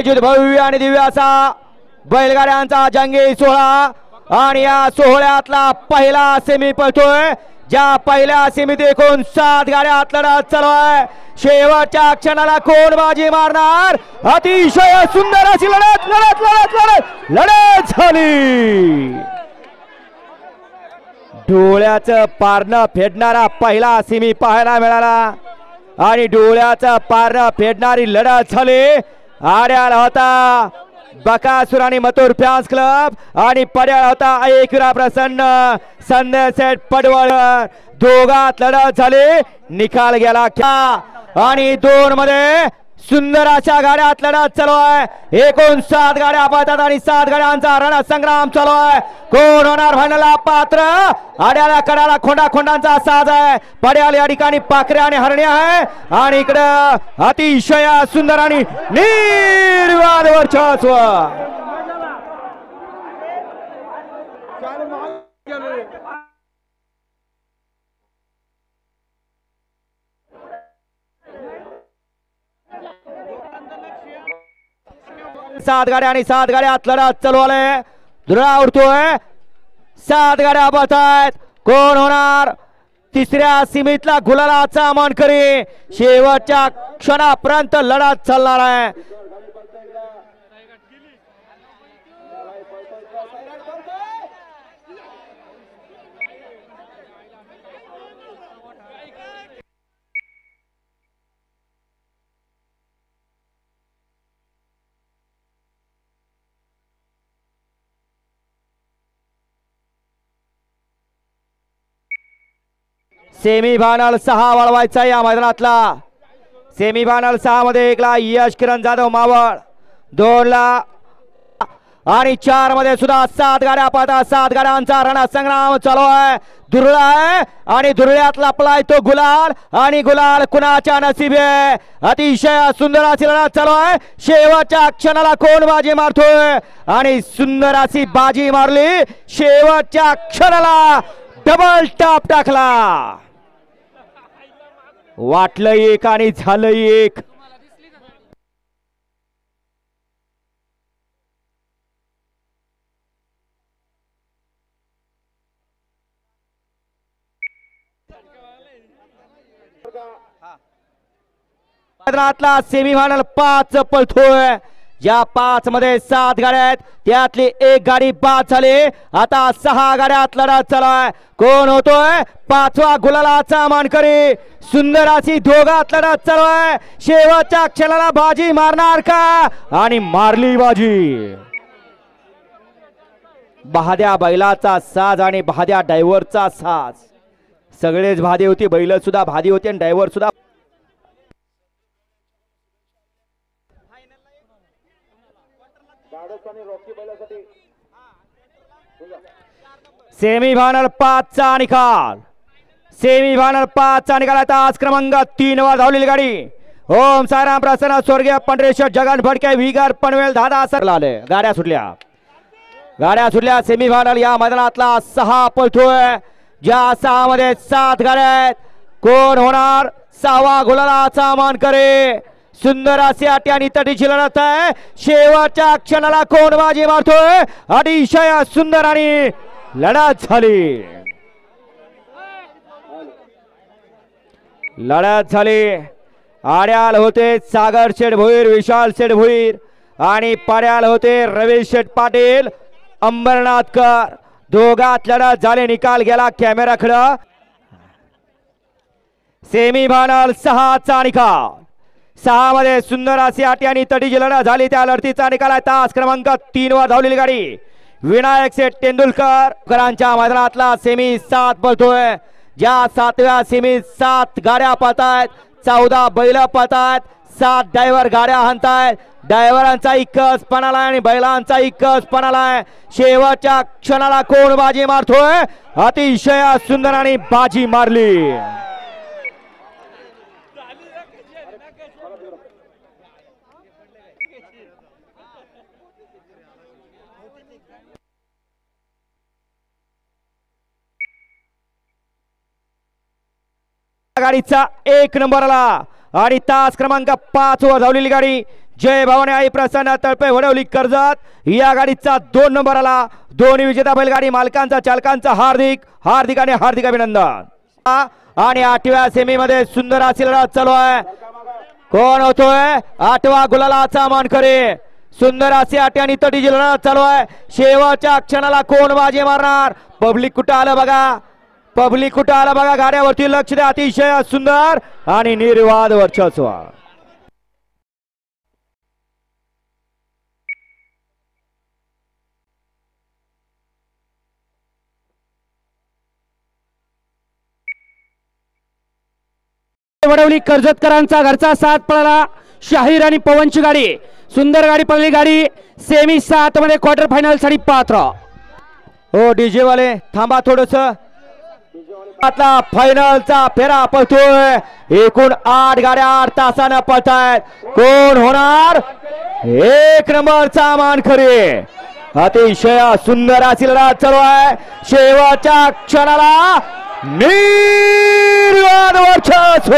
भव्य आणि दिव्य असा बैलगाड्यांचा जंगी सोहळा आणि या सोहळ्यातला पहिला सेमी पळतोय। ज्या पहिल्या सेमीत एकूण 7 गाड्यात लढत चालू आहे। शेवटच्या क्षणाला कोण बाजी मारणार? अतिशय सुंदर अशी लढत लढत लढत लढत लढत झाली। डोळ्याचं पारणं फेडणारा पहिला सेमी पाहायला मिळाला आणि डोळ्याचं पारणं फेडणारी लढत झाली। आड्याला होता बकासूर आणि मथुर फॅन्स क्लब आणि पड्याला होता एकविरा प्रसन्न संदेश पडवळ। दोघात लढत झाली, निकाल गेला आणि 2 मध्ये सुंदर अशा गाड्यात लढत चालू आहे। एकूण 7 गाड्या पळतात आणि 7 गाड्यांचा रणसंग्राम चालू आहे। कोण होणार फायनलला पात्र? आड्याला कडाला खोंडा खोंडांचा साज आहे। पड्याला या ठिकाणी पाखऱ्या आणि हरण्या आहे आणि इकडं अतिशय सुंदर आणि निर्वाद वर्चस्व। सात गाड्या आणि 7 गाड्यात लढत चालू आहे। धुरा उडतोय, 7 गाड्या पळतायत। कोण होणार तिसऱ्या सीमेतला गुलालाचा मानकरी? शेवटच्या क्षणापर्यंत लढत चालणार आहे। सेमीफायनल 6 वळवायचा या मैदानातला। सेमीफायनल 6 मध्ये 1 ला यश किरण जाधव मावळ, 2 ला आणि 4 मध्ये सुद्धा 7 गाड्या पळतात। 7 गाड्यांचा रणसंग्राम चालू आहे। दुर्ळा आहे आणि दुर्ळ्यात लपलाय तो गुलाल आणि गुलाल कुणाच्या नशिबी आहे? अतिशय सुंदर अशी लढत चालू आहे। शेवटच्या क्षणाला कोण बाजी मारतोय? आणि सुंदर अशी बाजी मारली। शेवटच्या क्षणाला डबल टॉप टाकला। वाटलं एक आणि झालं एक। मैदानातला सेमीफायनल 5 पळतोय। ज्या 5 मध्ये 7 गाड्या आहेत त्यातली 1 गाडी बाद झाली। आता 6 गाड्यात लढत चालू आहे। कोण होतोय 5वा गुलालाचा मानकरी? सुंदर अशी दोघात लढत चालू आहे। शेवटच्या क्षणाला बाजी मारणार का? आणि मारली बाजी। बहाद्या बैलाचा साज आणि बहाद्या ड्रायव्हरचा साज। सगळेच भादी होती, बैल सुद्धा भादी होती आणि ड्रायव्हर सुद्धा। सेमीफायनल 5 चा निकाल। सेमीफायनल 5 चा निकाल। आता आज क्रमांक 3 वर धावलेली गाडी ओम साईराम प्रसन्न स्वर्गीय पंढरेश्वर जगन भडके विगर पनवेल दादा सर आले। गाड्या सुटल्या। सेमीफायनल या मैदानातला 6 पळतोय। ज्या 6 मध्ये 7 गाड्या आहेत। कोण होणार 6वा गुलालाचा मानकरी? सुंदर अशी अटी आणि तटीची लढत आहे। शेवटच्या क्षणाला कोण बाजी मारतोय? अतिशय सुंदर आणि लढत झाली। आड्याल होते सागर शेठ भोईर, विशाल शेठ भोईर आणि पाड्याल होते रवी शेठ पाटील अंबरनाथकर। दोघात लढत झाले, निकाल गेला कॅमेराकडे। सेमीफायनल 6 चा निकाल। 6 मध्ये सुंदर अशी अटी आणि तटीची लढत झाली। त्या लढतीचा निकाल आहे तास क्रमांक 3 वर धावलेली गाडी विनायक शेठ तेंडुलकरांच्या मैदानातला सेमी 7 पळतोय। ज्या 7व्या सेमी 7 गाड्या पळतायत, 14 बैल पळतायत, 7 ड्रायव्हर गाड्या हाणतायत। ड्रायव्हरांचा एकच पणाला आणि बैलांचा एकच पणाला। शेवटच्या क्षणाला कोण बाजी मारतोय? अतिशय सुंदर आणि बाजी मारली। गाडीचा 1 नंबरला आणि तास क्रमांक 5 वर धावलेली गाडी जय भवानी आई प्रसन्न तळपे वडवली कर्जत या गाडीचा 2 नंबर आला. दोन्ही विजेता बैलगाडी मालकांचा चालकांचा हार्दिक आणि हार्दिक अभिनंदन. आणि 8व्या सेमी मध्ये सुंदर अशी लढत चालू आहे. कोण होतोय 8वा गुलालाचा मानकरी. सुंदर अशी 8 आणि तटीची लढत चालू आहे. शेवटच्या क्षणाला कोण बाजी मारणार. पब्लिक कुठं आलं बघा. गाड्यावरती लक्ष द्या. अतिशय सुंदर आणि निर्वाद वर्चस्व. वडवली कर्जतकरांचा घरचा 7 पळाला. शाहीर आणि पवनची गाडी. सुंदर गाडी पळली. गाडी सेमी 7 मध्ये क्वार्टर फायनल साठी पात्र. हो डीजे वाले थांबा थोडस. आता फायनलचा फेरा पळतोय. एकूण 8 गाड्या 8 तासानं पळतायत. कोण होणार 1 नंबरचा मानकरी. अतिशय सुंदर अशी लढत चालू आहे. शेवटच्या क्षणाला निर्वाद वर्चस्व.